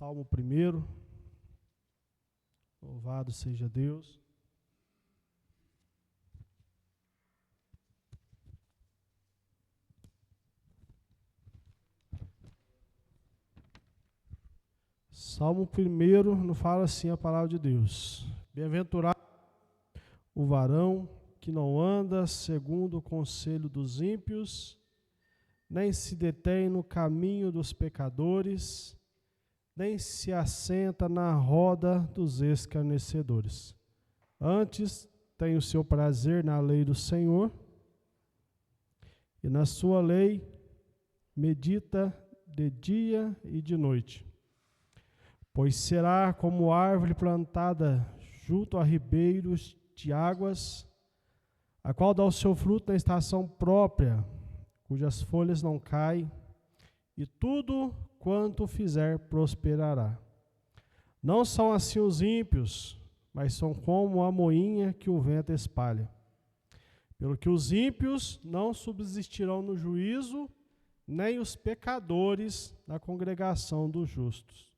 Salmo 1. Louvado seja Deus. Salmo 1 não fala assim a palavra de Deus. Bem-aventurado o varão que não anda segundo o conselho dos ímpios, nem se detém no caminho dos pecadores, nem se assenta na roda dos escarnecedores. Antes tem o seu prazer na lei do Senhor, e na sua lei medita de dia e de noite. Pois será como árvore plantada junto a ribeiros de águas, a qual dá o seu fruto na estação própria, cujas folhas não caem, e tudo quanto fizer prosperará. Não são assim os ímpios, mas são como a moinha que o vento espalha. Pelo que os ímpios não subsistirão no juízo, nem os pecadores na congregação dos justos.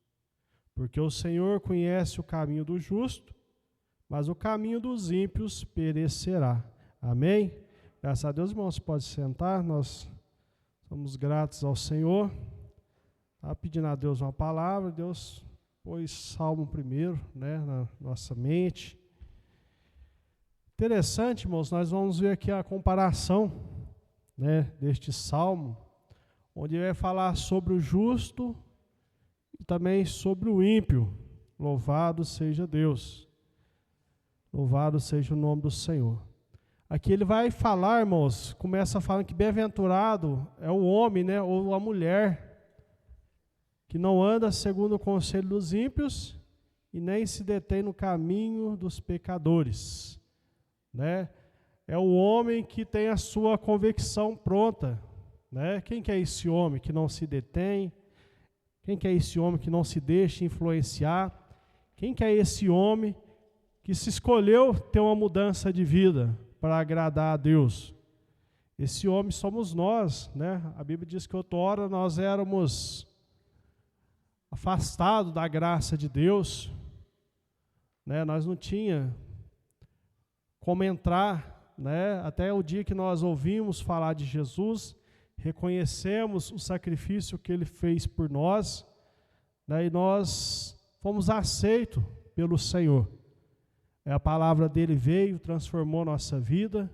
Porque o Senhor conhece o caminho do justo, mas o caminho dos ímpios perecerá. Amém? Graças a Deus, irmãos, pode sentar, nós somos gratos ao Senhor. Está pedindo a Deus uma palavra, Deus pôs Salmo 1, na nossa mente. Interessante, irmãos, nós vamos ver aqui a comparação, deste Salmo, onde ele vai falar sobre o justo e também sobre o ímpio. Louvado seja Deus. Louvado seja o nome do Senhor. Aqui ele vai falar, irmãos, começa falando que bem-aventurado é o homem, ou a mulher, que não anda segundo o conselho dos ímpios e nem se detém no caminho dos pecadores. É o homem que tem a sua convicção pronta. Quem que é esse homem que não se detém? Quem que é esse homem que não se deixa influenciar? Quem que é esse homem que se escolheu ter uma mudança de vida para agradar a Deus? Esse homem somos nós, A Bíblia diz que outrora nós éramos afastados da graça de Deus, Nós não tinha como entrar, Até o dia que nós ouvimos falar de Jesus, reconhecemos o sacrifício que Ele fez por nós, E nós fomos aceitos pelo Senhor. A palavra dele veio, transformou nossa vida.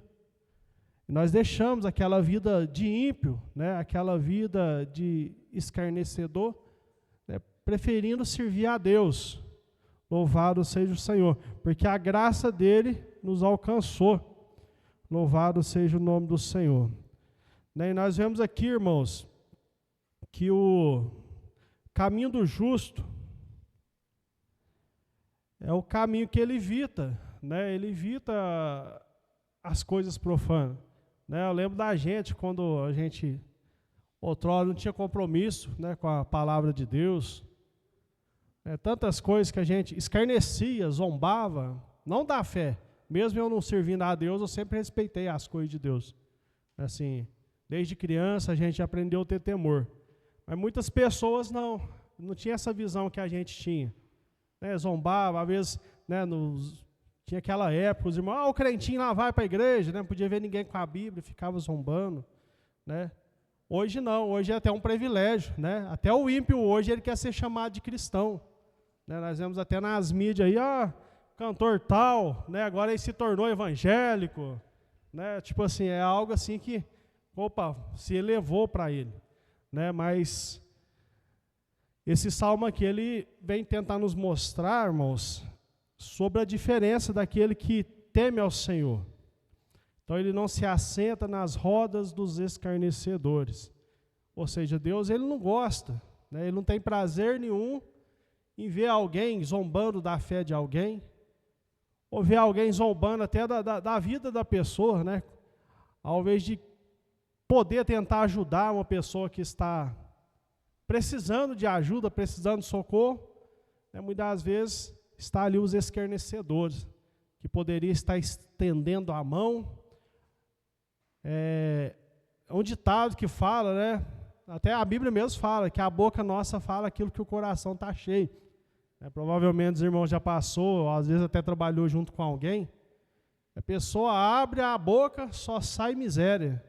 E nós deixamos aquela vida de ímpio, aquela vida de escarnecedor, preferindo servir a Deus. Louvado seja o Senhor, porque a graça dele nos alcançou. Louvado seja o nome do Senhor. E nós vemos aqui, irmãos, que o caminho do justo é o caminho que ele evita, Ele evita as coisas profanas. Eu lembro da gente, quando a gente, outrora, não tinha compromisso, com a palavra de Deus. Tantas coisas que a gente escarnecia, zombava, não da fé. Mesmo eu não servindo a Deus, eu sempre respeitei as coisas de Deus. Assim, desde criança a gente aprendeu a ter temor. Mas muitas pessoas não tinham essa visão que a gente tinha. Zombava, às vezes, tinha aquela época, os irmãos, o crentinho lá vai para a igreja, não podia ver ninguém com a Bíblia, ficava zombando, Hoje não, hoje é até um privilégio, Até o ímpio hoje, ele quer ser chamado de cristão, Nós vemos até nas mídias aí, cantor tal, agora ele se tornou evangélico, Tipo assim, é algo assim que, se elevou para ele, Mas esse salmo aqui, ele vem tentar nos mostrar, irmãos, sobre a diferença daquele que teme ao Senhor. Então, ele não se assenta nas rodas dos escarnecedores. Ou seja, Deus, ele não gosta, Ele não tem prazer nenhum em ver alguém zombando da fé de alguém, ou ver alguém zombando até da vida da pessoa, Ao invés de poder tentar ajudar uma pessoa que está precisando de ajuda, precisando de socorro, muitas vezes está ali os escarnecedores, que poderia estar estendendo a mão. É um ditado que fala, Até a Bíblia mesmo fala que a boca nossa fala aquilo que o coração está cheio. Provavelmente os irmãos já passou, às vezes até trabalhou junto com alguém. A pessoa abre a boca, só sai miséria.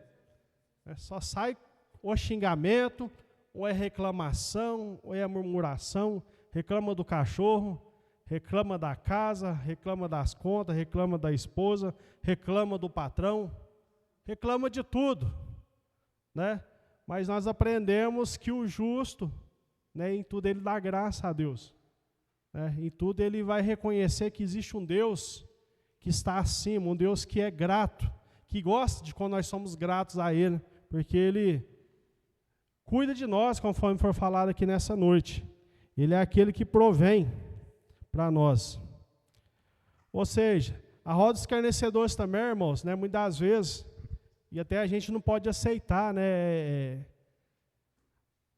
Só sai ou xingamento, ou é reclamação, ou é murmuração, reclama do cachorro, reclama da casa, reclama das contas, reclama da esposa, reclama do patrão, reclama de tudo, né? Mas nós aprendemos que o justo, né, em tudo ele dá graça a Deus, né? Em tudo ele vai reconhecer que existe um Deus que está acima, um Deus que é grato, que gosta de quando nós somos gratos a Ele, porque Ele cuida de nós, conforme for falado aqui nessa noite. Ele é aquele que provém para nós. Ou seja, a roda dos escarnecedores também, irmãos, né, muitas vezes, e até a gente não pode aceitar, né,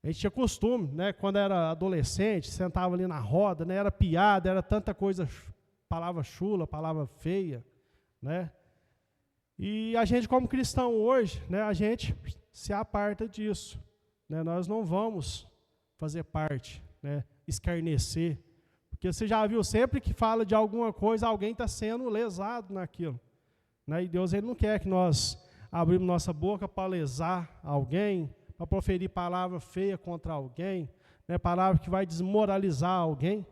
a gente tinha costume, né, quando era adolescente, sentava ali na roda, né, era piada, era tanta coisa, palavra chula, palavra feia, né, e a gente como cristão hoje, né, a gente se aparta disso, né, nós não vamos fazer parte, né, escarnecer, porque você já viu, sempre que fala de alguma coisa, alguém está sendo lesado naquilo, né, e Deus ele não quer que nós abrimos nossa boca para lesar alguém, para proferir palavra feia contra alguém, né, palavra que vai desmoralizar alguém,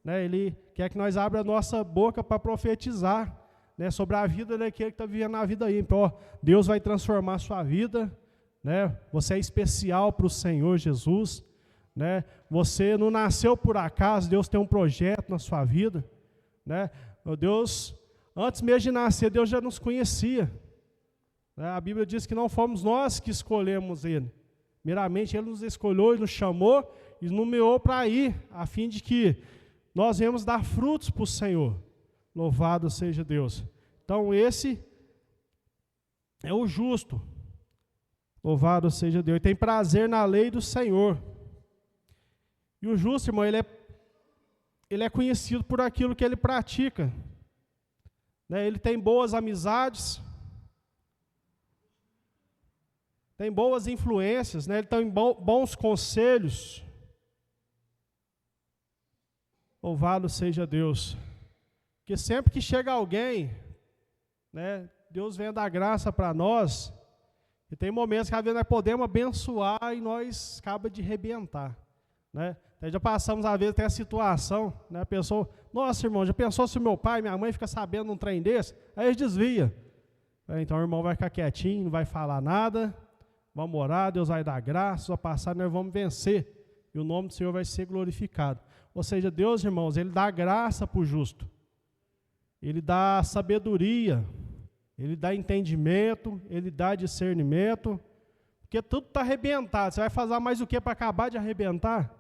né, Ele quer que nós abra a nossa boca para profetizar, né, sobre a vida daquele que está vivendo a vida aí. Então, ó, Deus vai transformar a sua vida, né, você é especial para o Senhor Jesus, né, você não nasceu por acaso, Deus tem um projeto na sua vida, né, Deus, antes mesmo de nascer, Deus já nos conhecia, né, a Bíblia diz que não fomos nós que escolhemos Ele, meramente Ele nos escolheu e nos chamou e nomeou para ir, a fim de que nós viemos dar frutos para o Senhor. Louvado seja Deus. Então esse é o justo. Louvado seja Deus. Ele tem prazer na lei do Senhor. E o justo, irmão, ele é conhecido por aquilo que ele pratica, né? Ele tem boas amizades, tem boas influências, né? Ele tem bons conselhos. Louvado seja Deus. Porque sempre que chega alguém, né, Deus vem dar graça para nós, e tem momentos que às vezes nós podemos abençoar e nós acaba de arrebentar, né? Então, já passamos às vezes até a situação, né, a pessoa, nossa irmão, já pensou se o meu pai, minha mãe fica sabendo um trem desse? Aí eles desvia. Então o irmão vai ficar quietinho, não vai falar nada, vamos orar, Deus vai dar graça, vai passar, nós vamos vencer, e o nome do Senhor vai ser glorificado. Ou seja, Deus, irmãos, Ele dá graça para o justo. Ele dá sabedoria, Ele dá entendimento, Ele dá discernimento, porque tudo está arrebentado. Você vai fazer mais o que para acabar de arrebentar?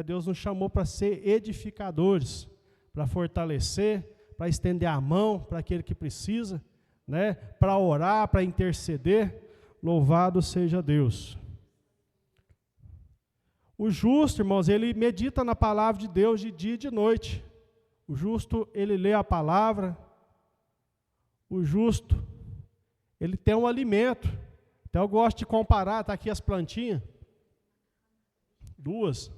Deus nos chamou para ser edificadores, para fortalecer, para estender a mão para aquele que precisa, né? Para orar, para interceder. Louvado seja Deus. O justo, irmãos, ele medita na palavra de Deus de dia e de noite. O justo, ele lê a palavra. O justo, ele tem um alimento. Então eu gosto de comparar, está aqui as plantinhas. Duas.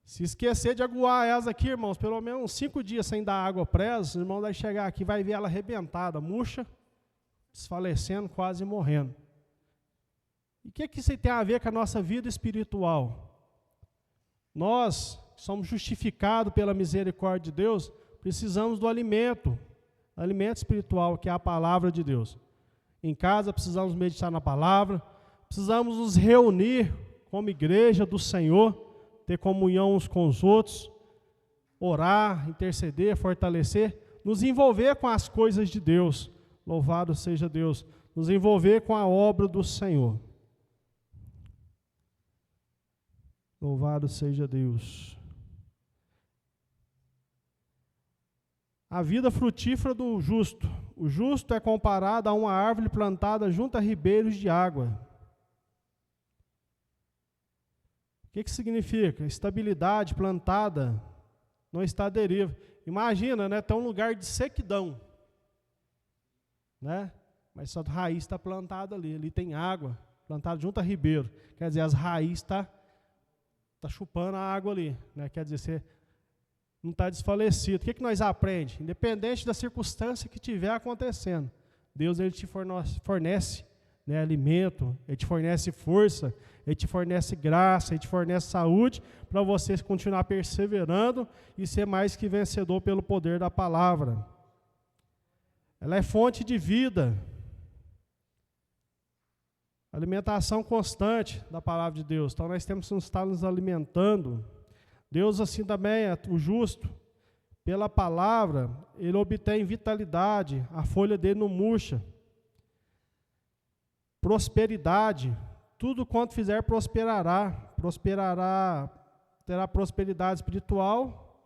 Se esquecer de aguar elas aqui, irmãos, pelo menos uns 5 dias sem dar água para elas, o irmão vai chegar aqui e vai ver ela arrebentada, murcha, desfalecendo, quase morrendo. E o que isso tem a ver com a nossa vida espiritual? Nós, que somos justificados pela misericórdia de Deus, precisamos do alimento espiritual, que é a palavra de Deus. Em casa precisamos meditar na palavra, precisamos nos reunir como igreja do Senhor, ter comunhão uns com os outros, orar, interceder, fortalecer, nos envolver com as coisas de Deus. Louvado seja Deus. Nos envolver com a obra do Senhor. Louvado seja Deus. A vida frutífera do justo. O justo é comparado a uma árvore plantada junto a ribeiros de água. O que significa? Estabilidade plantada, não está à deriva. Imagina, né, tem um lugar de sequidão, né? Mas só a raiz está plantada ali tem água, plantado junto a ribeiro. Quer dizer, as raízes tá chupando a água ali, né? Quer dizer, você não está desfalecido. O que nós aprendemos? Independente da circunstância que estiver acontecendo, Deus ele te fornece, né, alimento, Ele te fornece força, Ele te fornece graça, Ele te fornece saúde, para você continuar perseverando e ser mais que vencedor pelo poder da palavra. Ela é fonte de vida. Alimentação constante da palavra de Deus. Então nós temos que estar nos alimentando. Deus assim também, o justo, pela palavra, ele obtém vitalidade, a folha dele não murcha. Prosperidade, tudo quanto fizer prosperará, terá prosperidade espiritual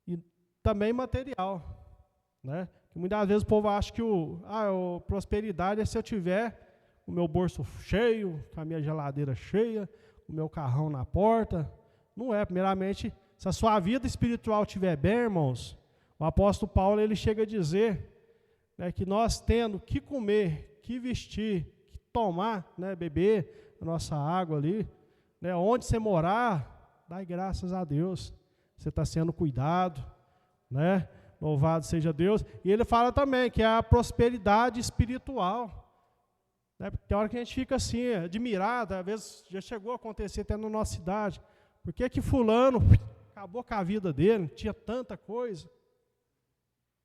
e também material, né? Muitas vezes o povo acha que prosperidade é se eu tiver o meu bolso cheio, com a minha geladeira cheia, o meu carrão na porta. Não é. Primeiramente, se a sua vida espiritual estiver bem, irmãos, o apóstolo Paulo ele chega a dizer, né, que nós tendo que comer, que vestir, que tomar, né, beber a nossa água ali, né, onde você morar, dai graças a Deus. Você está sendo cuidado, né? Louvado seja Deus. E ele fala também que é a prosperidade espiritual. Né? Porque tem hora que a gente fica assim, admirado, às vezes já chegou a acontecer até na nossa cidade. Por que fulano acabou com a vida dele, tinha tanta coisa?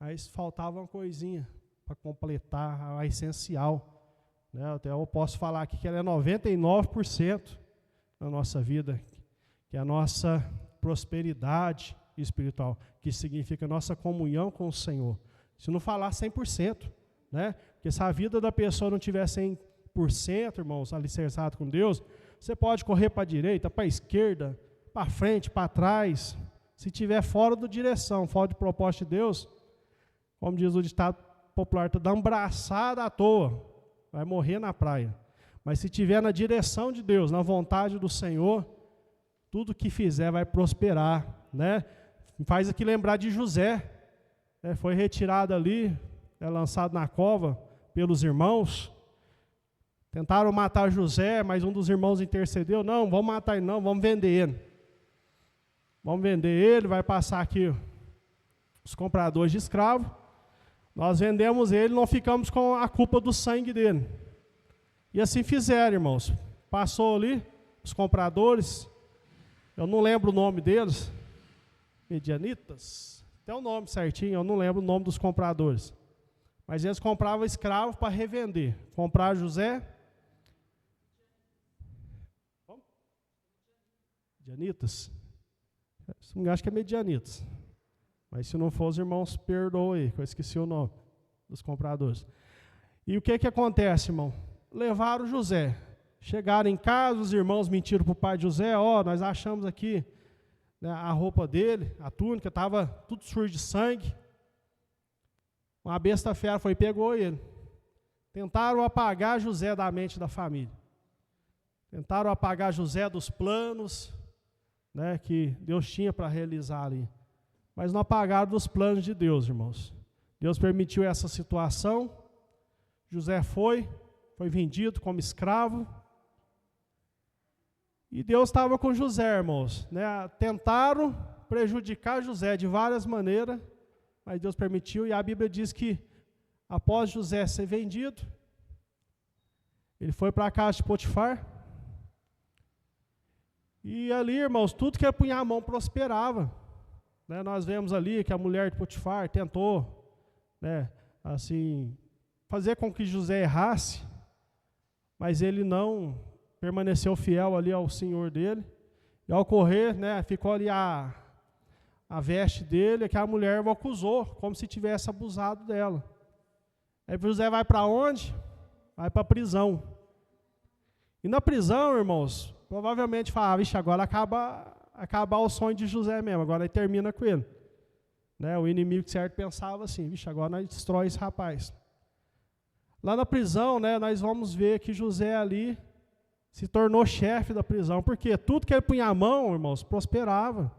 Aí faltava uma coisinha para completar a essencial. Né? Até eu posso falar aqui que ela é 99% na nossa vida, que é a nossa prosperidade espiritual, que significa nossa comunhão com o Senhor. Se não falar 100%, né? Porque se a vida da pessoa não tiver 100%, irmãos, alicerçado com Deus, você pode correr para a direita, para a esquerda, para frente, para trás. Se tiver fora da direção, fora do propósito de Deus, como diz o ditado popular, tu dá uma braçada à toa, vai morrer na praia. Mas se tiver na direção de Deus, na vontade do Senhor, tudo que fizer vai prosperar, né? Faz aqui lembrar de José, né? Foi retirado ali, lançado na cova pelos irmãos. Tentaram matar José, mas um dos irmãos intercedeu. Não, vamos matar ele não, vamos vender ele. Vamos vender ele, vai passar aqui os compradores de escravos. Nós vendemos ele, não ficamos com a culpa do sangue dele. E assim fizeram, irmãos. Passou ali, os compradores, eu não lembro o nome deles, medianitas, tem o nome certinho, eu não lembro o nome dos compradores. Mas eles compravam escravos para revender. Compraram José. Como? Medianitas? Acho que é medianitas. Mas se não for, os irmãos, perdoem aí, que eu esqueci o nome dos compradores. E o que acontece, irmão? Levaram José. Chegaram em casa, os irmãos mentiram para o pai de José, nós achamos aqui, né, a roupa dele, a túnica, estava tudo sujo de sangue. Uma besta fera foi e pegou ele. Tentaram apagar José da mente da família. Tentaram apagar José dos planos, né, que Deus tinha para realizar ali. Mas não apagaram dos planos de Deus, irmãos. Deus permitiu essa situação. José foi vendido como escravo. E Deus estava com José, irmãos. Né? Tentaram prejudicar José de várias maneiras, mas Deus permitiu. E a Bíblia diz que, após José ser vendido, ele foi para a casa de Potifar. E ali, irmãos, tudo que ele punha a mão prosperava. Né? Nós vemos ali que a mulher de Potifar tentou, né, assim, fazer com que José errasse, mas ele não permaneceu fiel ali ao Senhor dele. E ao correr, né, ficou ali a veste dele, que a mulher o acusou, como se tivesse abusado dela. Aí José vai para onde? Vai para a prisão. E na prisão, irmãos, provavelmente fala, vixe, agora acabar o sonho de José mesmo, agora ele termina com ele. Né, o inimigo certo pensava assim, vixe, agora nós destrói esse rapaz. Lá na prisão, né, nós vamos ver que José ali se tornou chefe da prisão, porque tudo que ele punha a mão, irmãos, prosperava.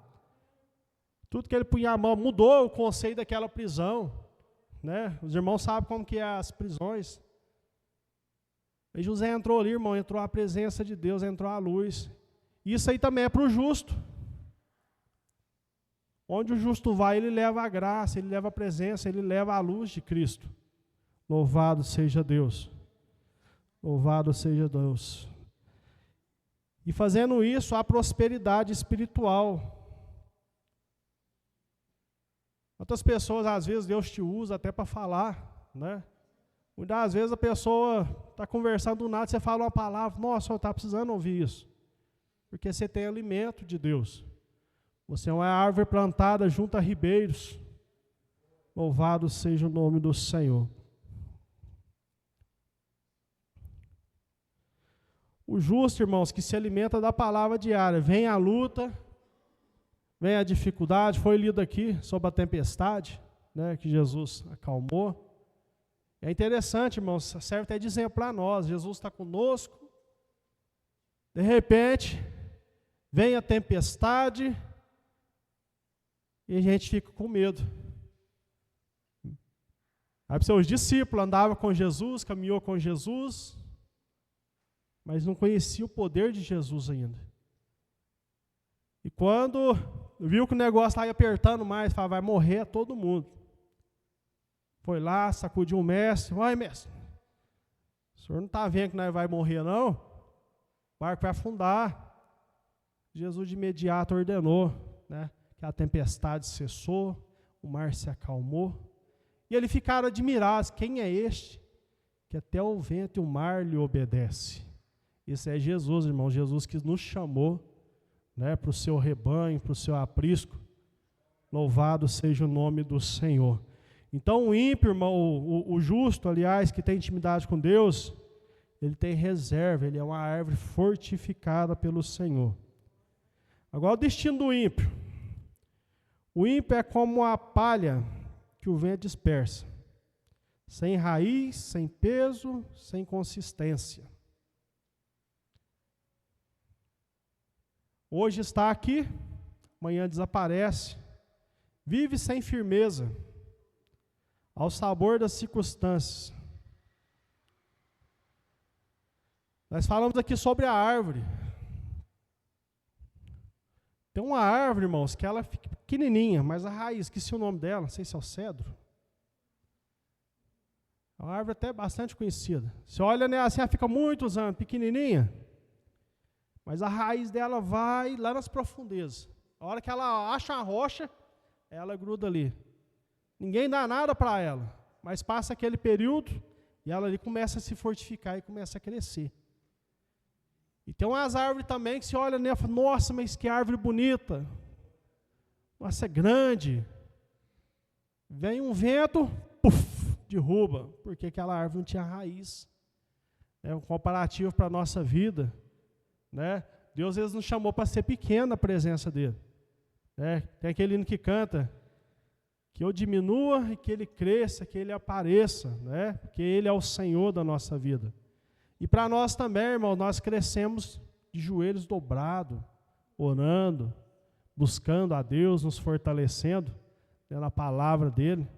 Tudo que ele punha a mão, mudou o conceito daquela prisão. Né? Os irmãos sabem como que é as prisões. E José entrou ali, irmão, entrou a presença de Deus, entrou a luz. Isso aí também é para o justo. Onde o justo vai, ele leva a graça, ele leva a presença, ele leva a luz de Cristo. Louvado seja Deus. Louvado seja Deus. E fazendo isso, há prosperidade espiritual. Outras pessoas, às vezes, Deus te usa até para falar, né? Muitas vezes a pessoa está conversando do nada, você fala uma palavra, nossa, eu estou precisando ouvir isso. Porque você tem alimento de Deus. Você é uma árvore plantada junto a ribeiros. Louvado seja o nome do Senhor. O justo, irmãos, que se alimenta da palavra diária, vem a luta, vem a dificuldade, foi lido aqui sobre a tempestade, né, que Jesus acalmou. É interessante, irmãos, serve até de exemplo para nós, Jesus está conosco, de repente, vem a tempestade, e a gente fica com medo. Aí os discípulos andavam com Jesus, caminhou com Jesus, mas não conhecia o poder de Jesus ainda. E quando viu que o negócio estava apertando mais, falou, vai morrer todo mundo. Foi lá, sacudiu o mestre, vai mestre, o senhor não está vendo que nós vai morrer não? O barco vai afundar. Jesus de imediato ordenou, né, que a tempestade cessou, o mar se acalmou, e eles ficaram admirados, quem é este que até o vento e o mar lhe obedece? Isso é Jesus, irmão, Jesus que nos chamou, né, para o seu rebanho, para o seu aprisco. Louvado seja o nome do Senhor. Então o ímpio, irmão, o justo, aliás, que tem intimidade com Deus, ele tem reserva, ele é uma árvore fortificada pelo Senhor. Agora o destino do ímpio. O ímpio é como a palha que o vento dispersa, sem raiz, sem peso, sem consistência. Hoje está aqui, amanhã desaparece, vive sem firmeza, ao sabor das circunstâncias. Nós falamos aqui sobre a árvore. Tem uma árvore, irmãos, que ela fica pequenininha, mas a raiz, esqueci o nome dela, não sei se é o cedro. É uma árvore até bastante conhecida. Você olha nela assim, ela fica muitos anos, pequenininha, mas a raiz dela vai lá nas profundezas. A hora que ela acha a rocha, ela gruda ali. Ninguém dá nada para ela, mas passa aquele período e ela ali começa a se fortificar e começa a crescer. E tem umas árvores também que você olha nela e fala, nossa, mas que árvore bonita. Nossa, é grande. Vem um vento, puf, derruba, porque aquela árvore não tinha raiz. É um comparativo para a nossa vida. Né? Deus às vezes nos chamou para ser pequeno a presença dele. Né? Tem aquele hino que canta, que eu diminua e que ele cresça, que ele apareça, né? Porque ele é o Senhor da nossa vida. E para nós também, irmão, nós crescemos de joelhos dobrados, orando, buscando a Deus, nos fortalecendo, né, na palavra dele.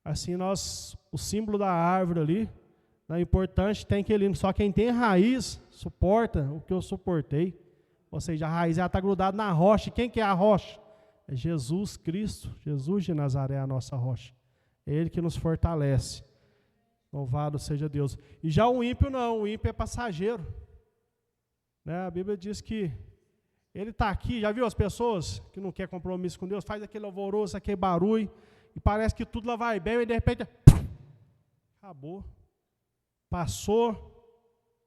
Assim nós, o símbolo da árvore ali, é importante, tem aquele, só quem tem raiz suporta o que eu suportei. Ou seja, a raiz está grudada na rocha. E quem que é a rocha? É Jesus Cristo, Jesus de Nazaré, a nossa rocha. É Ele que nos fortalece. Louvado seja Deus. E já o ímpio não, o ímpio é passageiro. Né? A Bíblia diz que ele está aqui, já viu as pessoas que não querem compromisso com Deus, faz aquele alvoroço, aquele barulho, e parece que tudo lá vai bem, e de repente, acabou. Passou,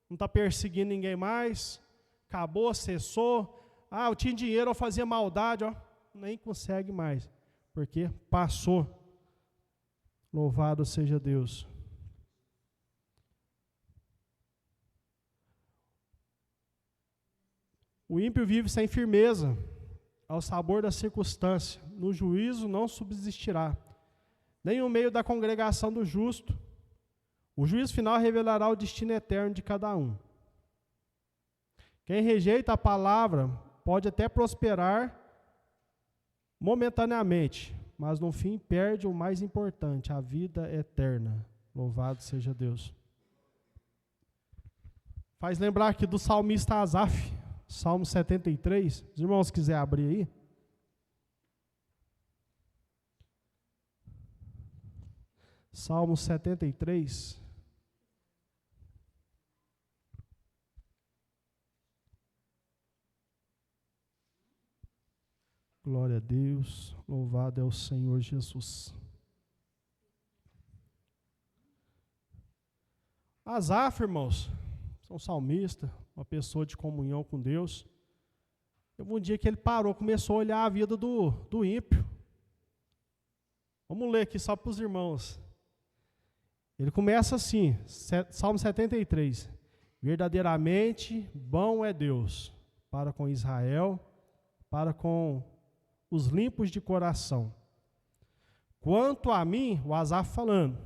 não está perseguindo ninguém mais, acabou, cessou. Ah, eu tinha dinheiro, eu fazia maldade, ó. Nem consegue mais, porque passou. Louvado seja Deus. O ímpio vive sem firmeza, ao sabor da circunstância. No juízo não subsistirá, nem no meio da congregação do justo. O juízo final revelará o destino eterno de cada um. Quem rejeita a palavra pode até prosperar momentaneamente, mas no fim perde o mais importante, a vida eterna. Louvado seja Deus. Faz lembrar aqui do salmista Asaf, Salmo 73. Os irmãos quiserem abrir aí. Salmo 73. Glória a Deus, louvado é o Senhor Jesus. Asaf, irmãos, um salmista, uma pessoa de comunhão com Deus. Teve um dia que ele parou, começou a olhar a vida do ímpio. Vamos ler aqui só para os irmãos. Ele começa assim, Salmo 73. Verdadeiramente bom é Deus para com Israel, para com os limpos de coração. Quanto a mim, o Asaf falando,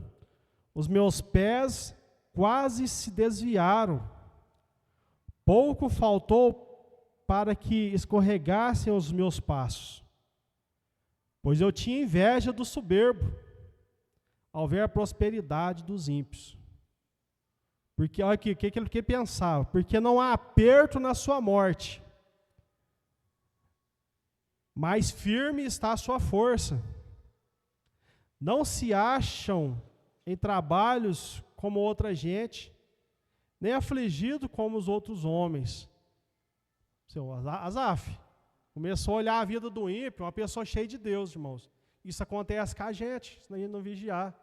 os meus pés quase se desviaram. Pouco faltou para que escorregassem os meus passos. Pois eu tinha inveja do soberbo, ao ver a prosperidade dos ímpios. Porque, olha aqui, o que ele pensava? Porque não há aperto na sua morte, mas firme está a sua força. Não se acham em trabalhos como outra gente, nem afligido como os outros homens. Seu Asaf começou a olhar a vida do ímpio, uma pessoa cheia de Deus, irmãos. Isso acontece com a gente, se a gente não vigiar.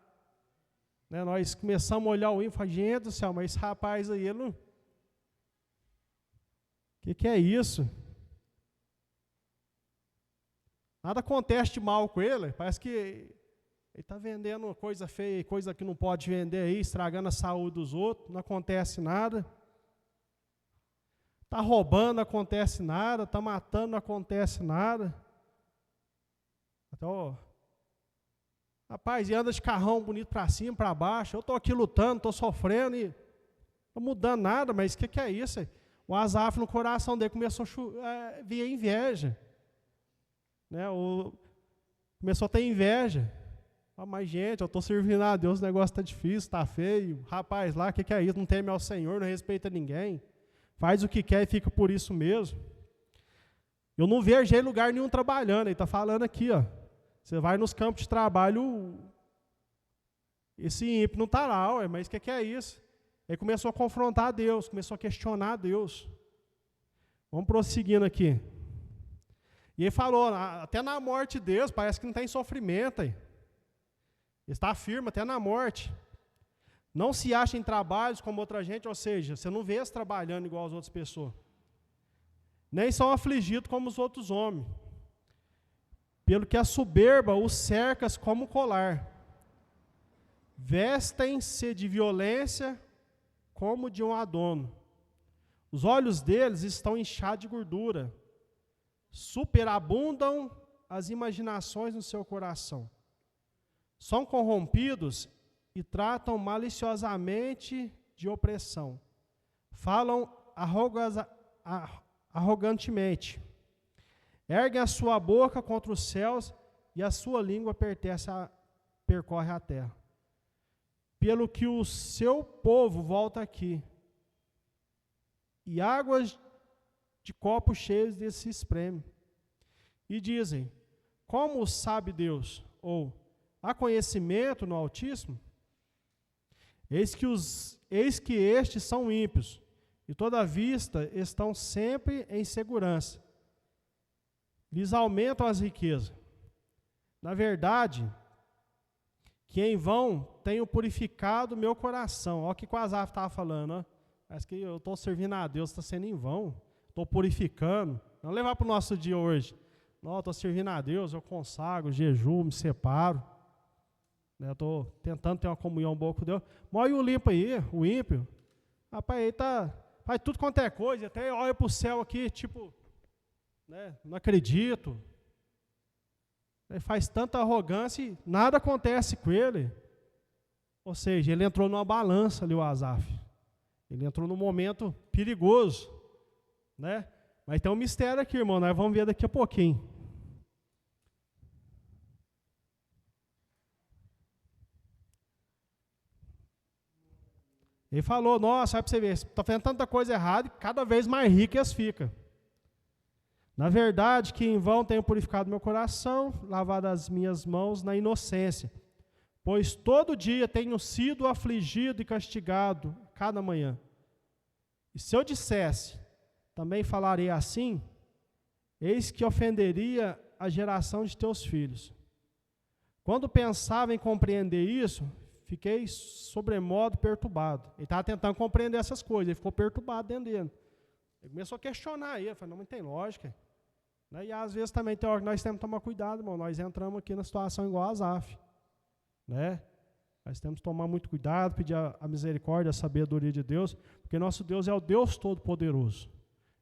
Né, nós começamos a olhar o ímpio e falar, gente do céu, mas esse rapaz aí, ele não... O que é isso? Nada acontece de mal com ele, parece que ele está vendendo coisa feia, coisa que não pode vender aí, estragando a saúde dos outros, não acontece nada. Está roubando, não acontece nada, está matando, não acontece nada. Então, rapaz, e anda de carrão bonito para cima, para baixo, eu estou aqui lutando, estou sofrendo, e não estou mudando nada, mas o que é isso? O Asaf no coração dele começou a vir inveja. Né, começou a ter inveja. Mas gente, eu estou servindo a Deus, o negócio está difícil, está feio. Rapaz lá, o que é isso? Não teme ao Senhor, não respeita ninguém. Faz o que quer e fica por isso mesmo. Eu não vejo ele em lugar nenhum trabalhando. Ele está falando aqui, ó. Você vai nos campos de trabalho, esse ímpio não está lá, mas o que é isso? Ele começou a confrontar Deus, começou a questionar Deus. Vamos prosseguindo aqui. E ele falou, até na morte de Deus, parece que não tem sofrimento aí. Ele está firme até na morte. Não se acha em trabalhos como outra gente, ou seja, você não vê eles trabalhando igual as outras pessoas. Nem são afligidos como os outros homens. Pelo que a soberba os cercas como colar. Vestem-se de violência como de um adorno. Os olhos deles estão inchados de gordura. Superabundam as imaginações no seu coração. São corrompidos e tratam maliciosamente de opressão. Falam arrogantemente. Erguem a sua boca contra os céus e a sua língua percorre a terra. Pelo que o seu povo volta aqui, e águas de copos cheios desse se espreme. E dizem, como sabe Deus? Ou, há conhecimento no Altíssimo? Eis que estes são ímpios, e toda vista estão sempre em segurança. Lhes aumentam as riquezas. Na verdade, que em vão tenho purificado meu coração. Olha o que o Asaf estava falando. Ó. Parece que eu estou servindo a Deus, está sendo em vão. Estou purificando. Vamos levar para o nosso dia hoje. Não, estou servindo a Deus, eu consagro, jejuo, me separo. Estou tentando ter uma comunhão boa com Deus. Mas olha o limpo aí, o ímpio. Rapaz, ele faz tudo quanto é coisa, até olha para o céu aqui, tipo, não acredito. Ele faz tanta arrogância e nada acontece com ele. Ou seja, ele entrou numa balança ali, o Asaf. Ele entrou num momento perigoso. Né? Mas tem um mistério aqui, irmão, nós vamos ver daqui a pouquinho. Ele falou, nossa, vai para você ver, está fazendo tanta coisa errada e cada vez mais rico eles ficam. Na verdade, que em vão tenho purificado meu coração, lavado as minhas mãos na inocência, pois todo dia tenho sido afligido e castigado, cada manhã. E se eu dissesse, também falarei assim, eis que ofenderia a geração de teus filhos. Quando pensava em compreender isso, fiquei sobremodo perturbado. Ele estava tentando compreender essas coisas, ele ficou perturbado dentro dele. Ele começou a questionar ele, falou, não tem lógica. E às vezes também tem hora que nós temos que tomar cuidado, irmão. Nós entramos aqui na situação igual a Asaf. Né? Nós temos que tomar muito cuidado, pedir a misericórdia, a sabedoria de Deus, porque nosso Deus é o Deus Todo-Poderoso.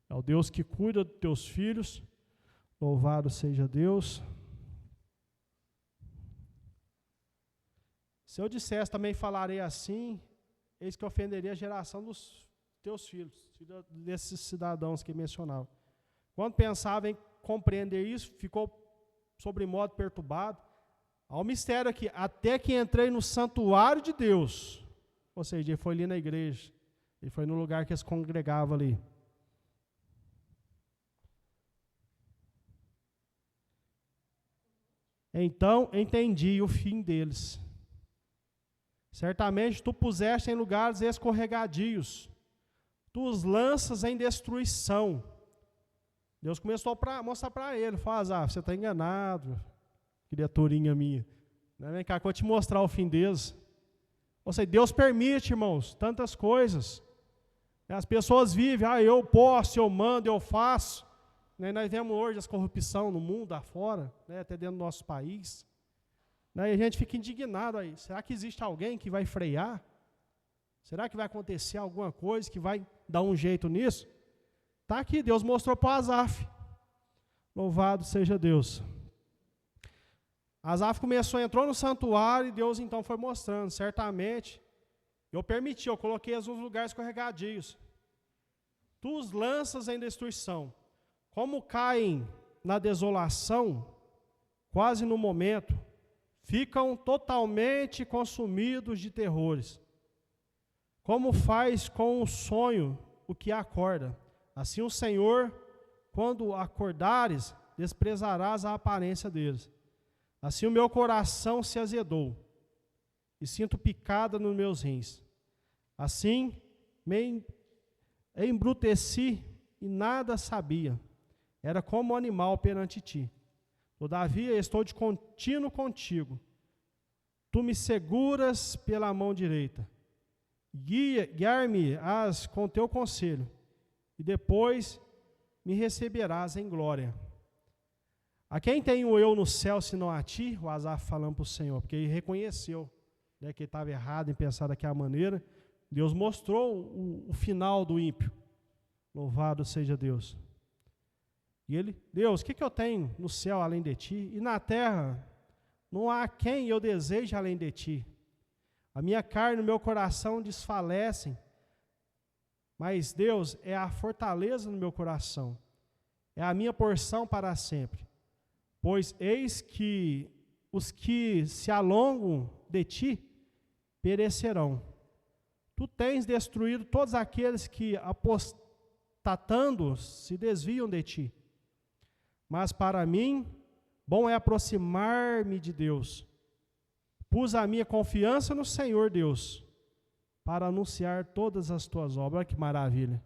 É o Deus que cuida dos teus filhos. Louvado seja Deus. Se eu dissesse, também falarei assim, eis que ofenderia a geração dos teus filhos, desses cidadãos que mencionava. Quando pensava em compreender isso, ficou sobremodo perturbado. Há um mistério aqui, até que entrei no santuário de Deus. Ou seja, ele foi ali na igreja, ele foi no lugar que eles congregavam ali. Então entendi o fim deles. Certamente tu puseste em lugares escorregadios, tu os lanças em destruição. Deus começou a mostrar para ele, falou, você está enganado, criaturinha minha. Vem cá, que eu vou te mostrar o fim deles. Ou seja, Deus permite, irmãos, tantas coisas. As pessoas vivem, eu posso, eu mando, eu faço. Nós vemos hoje as corrupção no mundo, afora, até dentro do nosso país. E a gente fica indignado aí. Será que existe alguém que vai frear? Será que vai acontecer alguma coisa que vai dar um jeito nisso? Está aqui, Deus mostrou para Asaf. Louvado seja Deus. Asaf entrou no santuário e Deus então foi mostrando. Certamente, eu permiti, eu coloquei os lugares escorregadios. Tu os lanças em destruição. Como caem na desolação, quase no momento, ficam totalmente consumidos de terrores. Como faz com o sonho o que acorda, assim o Senhor, quando acordares, desprezarás a aparência deles. Assim o meu coração se azedou, e sinto picada nos meus rins. Assim me embruteci e nada sabia. Era como um animal perante ti. Todavia estou de contínuo contigo. Tu me seguras pela mão direita. Guiar-me-ás com teu conselho, e depois me receberás em glória. A quem tenho eu no céu, senão a ti? O Asaf falando para o Senhor, porque ele reconheceu que ele estava errado em pensar daquela maneira. Deus mostrou o final do ímpio. Louvado seja Deus. E ele, Deus, o que eu tenho no céu além de ti? E na terra não há quem eu deseje além de ti. A minha carne e o meu coração desfalecem, mas Deus é a fortaleza no meu coração, é a minha porção para sempre. Pois eis que os que se alongam de ti perecerão. Tu tens destruído todos aqueles que, apostatando, se desviam de ti. Mas para mim, bom é aproximar-me de Deus. Pus a minha confiança no Senhor Deus, para anunciar todas as tuas obras. Olha que maravilha.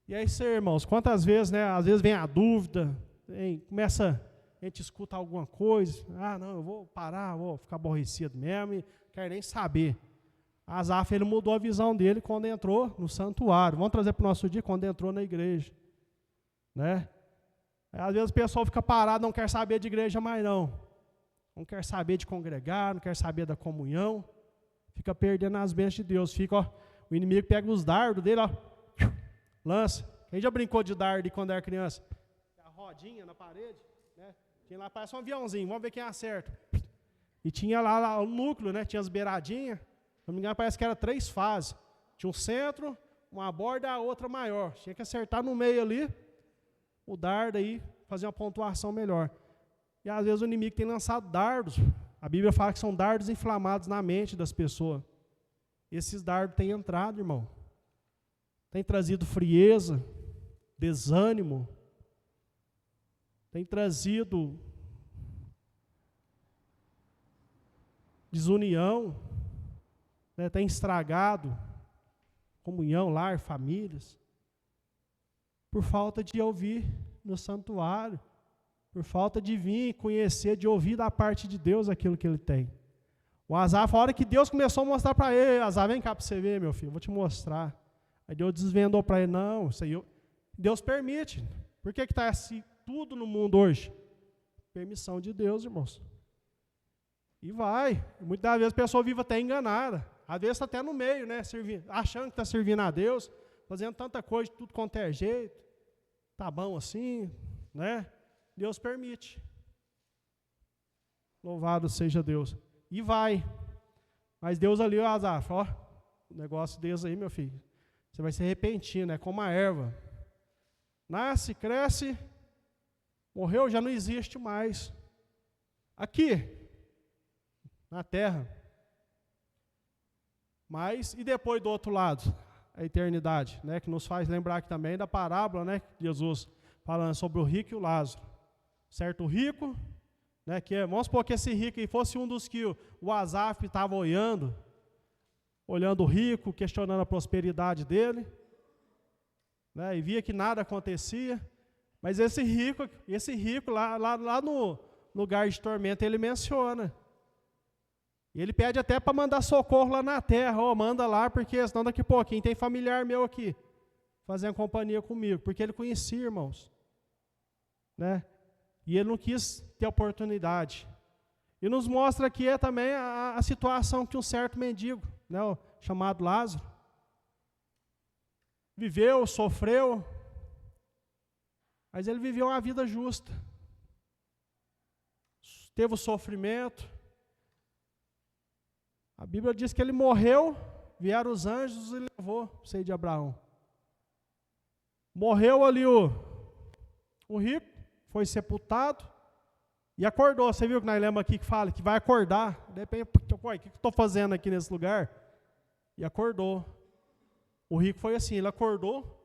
E é isso aí, irmãos. Quantas vezes, às vezes vem a dúvida, a gente escuta alguma coisa, não, eu vou parar, vou ficar aborrecido mesmo, e quero nem saber. Asaf, ele mudou a visão dele quando entrou no santuário. Vamos trazer para o nosso dia, quando entrou na igreja. Às vezes o pessoal fica parado, não quer saber de igreja mais não. Não quer saber de congregar, não quer saber da comunhão. Fica perdendo as bênçãos de Deus. O inimigo pega os dardos dele, lança. Quem já brincou de dardo quando era criança? A rodinha na parede, tinha lá, parece um aviãozinho, vamos ver quem acerta. E tinha lá o núcleo, tinha as beiradinhas. Se não me engano, parece que era 3 fases. Tinha um centro, uma borda e a outra maior. Tinha que acertar no meio ali, o dardo aí, fazer uma pontuação melhor. E às vezes o inimigo tem lançado dardos. A Bíblia fala que são dardos inflamados na mente das pessoas. esses dardos têm entrado, irmão. Tem trazido frieza, desânimo, tem trazido desunião, né? Tem estragado comunhão, lar, famílias, por falta de ouvir no santuário, por falta de vir conhecer, de ouvir da parte de Deus aquilo que ele tem. O Asaf, a hora que Deus começou a mostrar para ele, Asaf, vem cá para você ver, meu filho, vou te mostrar. Aí Deus desvendou para ele, não, isso aí Deus permite. Por que está assim tudo no mundo hoje? Permissão de Deus, irmãos. E vai. Muitas vezes a pessoa vive até enganada. Às vezes está até no meio, né? Achando que está servindo a Deus, fazendo tanta coisa, tudo quanto é jeito. Tá bom assim, né? Deus permite. Louvado seja Deus. E vai. Mas Deus ali, o Asaf, ó, o negócio Deus aí, meu filho. Você vai ser repentino, é como a erva. Nasce, cresce, morreu, já não existe mais. Aqui, na terra. Mas, e depois do outro lado? A eternidade, né? Que nos faz lembrar aqui também da parábola, né? Jesus falando sobre o rico e o Lázaro. Certo? O rico, né? Vamos supor que esse rico aí fosse um dos que o Asaf estava olhando o rico, questionando a prosperidade dele, né? E via que nada acontecia. Mas esse rico lá no lugar de tormento, ele menciona. E ele pede até para mandar socorro lá na terra. Manda lá, porque senão daqui a pouquinho tem familiar meu aqui, fazendo companhia comigo. Porque ele conhecia, irmãos. Né? E ele não quis ter oportunidade. E nos mostra aqui também a situação que um certo mendigo, né, chamado Lázaro, viveu, sofreu, mas ele viveu uma vida justa. Teve o sofrimento. A Bíblia diz que ele morreu, vieram os anjos e levou o seio de Abraão. Morreu ali o rico, foi sepultado e acordou. Você viu que nós lemos aqui que fala que vai acordar. De repente, o que eu estou fazendo aqui nesse lugar? E acordou. O rico foi assim, ele acordou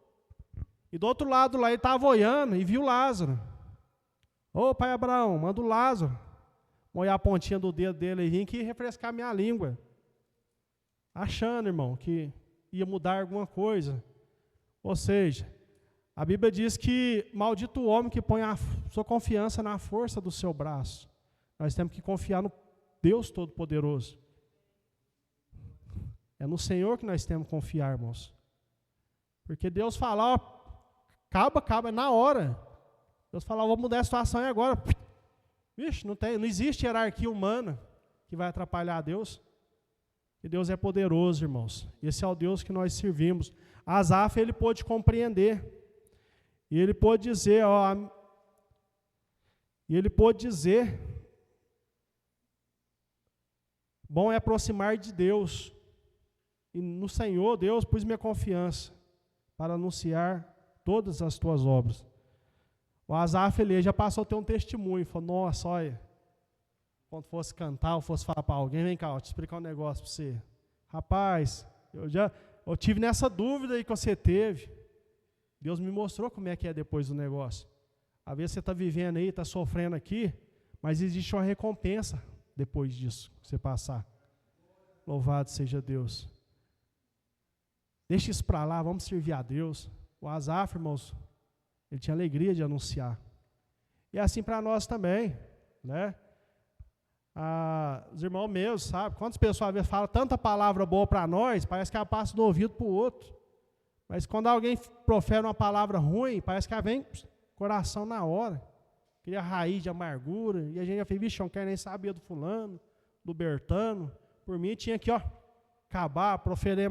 e do outro lado lá ele estava olhando e viu Lázaro. Ô pai Abraão, manda o Lázaro molhar a pontinha do dedo dele e vir aqui refrescar minha língua. Achando, irmão, que ia mudar alguma coisa. Ou seja, a Bíblia diz que maldito o homem que põe a sua confiança na força do seu braço. Nós temos que confiar no Deus Todo-Poderoso. É no Senhor que nós temos que confiar, irmãos. Porque Deus fala, ó, acaba, é na hora. Deus fala, vou mudar a situação e agora. Vixe, não existe hierarquia humana que vai atrapalhar Deus. E Deus é poderoso, irmãos. Esse é o Deus que nós servimos. Asaf, ele pôde compreender. E ele pôde dizer, bom é aproximar de Deus. E no Senhor, Deus, pus minha confiança para anunciar todas as tuas obras. O Asaf, ele já passou a ter um testemunho. Falou, nossa, olha, quando fosse cantar ou fosse falar para alguém, vem cá, vou te explicar um negócio para você. Rapaz, eu tive nessa dúvida aí que você teve. Deus me mostrou como é que é depois do negócio. Às vezes você está vivendo aí, está sofrendo aqui, mas existe uma recompensa depois disso, que você passar. Louvado seja Deus. Deixa isso para lá, vamos servir a Deus. O Asaf, irmãos, ele tinha alegria de anunciar. E é assim para nós também, né? Os irmãos meus, sabe? Quantas pessoas às vezes falam tanta palavra boa para nós, parece que ela passa do ouvido para o outro. Mas quando alguém profere uma palavra ruim, parece que ela vem coração na hora. Cria raiz de amargura. E a gente já fez, vixe, não quer nem saber do fulano, do Bertano. Por mim tinha que, acabar, profere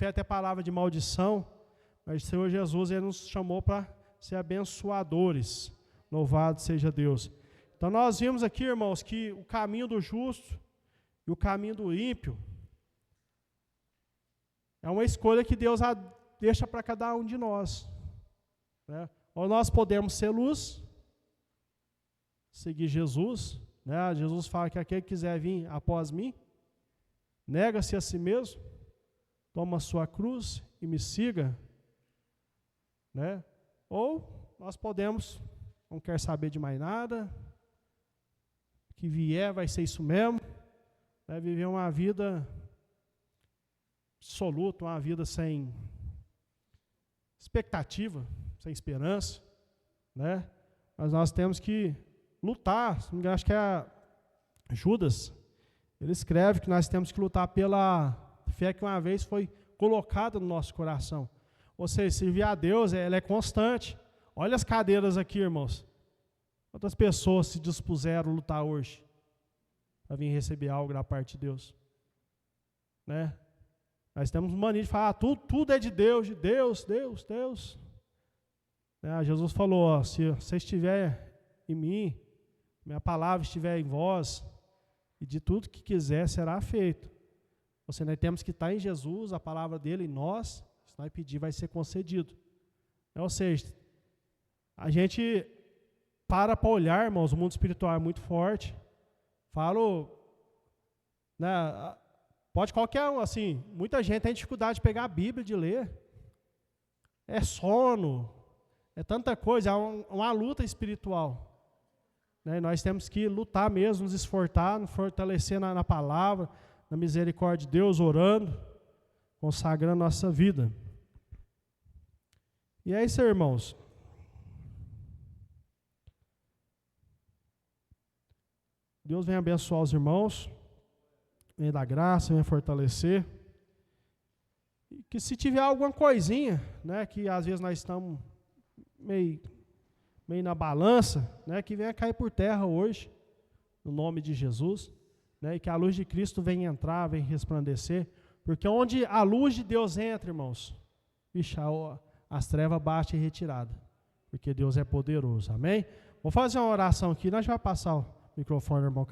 até palavra de maldição. Mas o Senhor Jesus, ele nos chamou para ser abençoadores. Louvado seja Deus. Então nós vimos aqui, irmãos, que o caminho do justo e o caminho do ímpio é uma escolha que Deus deixa para cada um de nós. Né? Ou nós podemos ser luz, seguir Jesus. Né? Jesus fala que aquele que quiser vir após mim, nega-se a si mesmo, toma a sua cruz e me siga, né? Ou nós podemos, não quer saber de mais nada, que vier vai ser isso mesmo, né? Viver uma vida absoluta, uma vida sem expectativa, sem esperança, né? Mas nós temos que lutar. Acho que é Judas, ele escreve que nós temos que lutar pela fé que uma vez foi colocada no nosso coração. Ou seja, servir a Deus, ela é constante. Olha as cadeiras aqui, irmãos. Quantas pessoas se dispuseram a lutar hoje para vir receber algo da parte de Deus? Né? Nós temos mania de falar, tudo é de Deus, Deus. Né? Jesus falou, ó, se você estiver em mim, minha palavra estiver em vós, e de tudo que quiser será feito. Ou seja, nós temos que estar em Jesus, a palavra dele em nós, se nós pedir vai ser concedido. Ou seja, a gente para olhar, irmãos, o mundo espiritual é muito forte. Falo, né, pode qualquer um, assim, muita gente tem dificuldade de pegar a Bíblia, de ler. É sono, é tanta coisa, é uma luta espiritual. Né? Nós temos que lutar mesmo, nos esforçar, nos fortalecer na palavra, na misericórdia de Deus, orando, consagrando nossa vida. E é isso, irmãos. Deus vem abençoar os irmãos, vem dar graça, vem fortalecer. E que se tiver alguma coisinha, né, que às vezes nós estamos meio na balança, né, que venha cair por terra hoje, no nome de Jesus, né, e que a luz de Cristo venha entrar, venha resplandecer, porque onde a luz de Deus entra, irmãos, as trevas batem em retirada, porque Deus é poderoso, amém? Vou fazer uma oração aqui, nós vamos passar o microfone, irmão.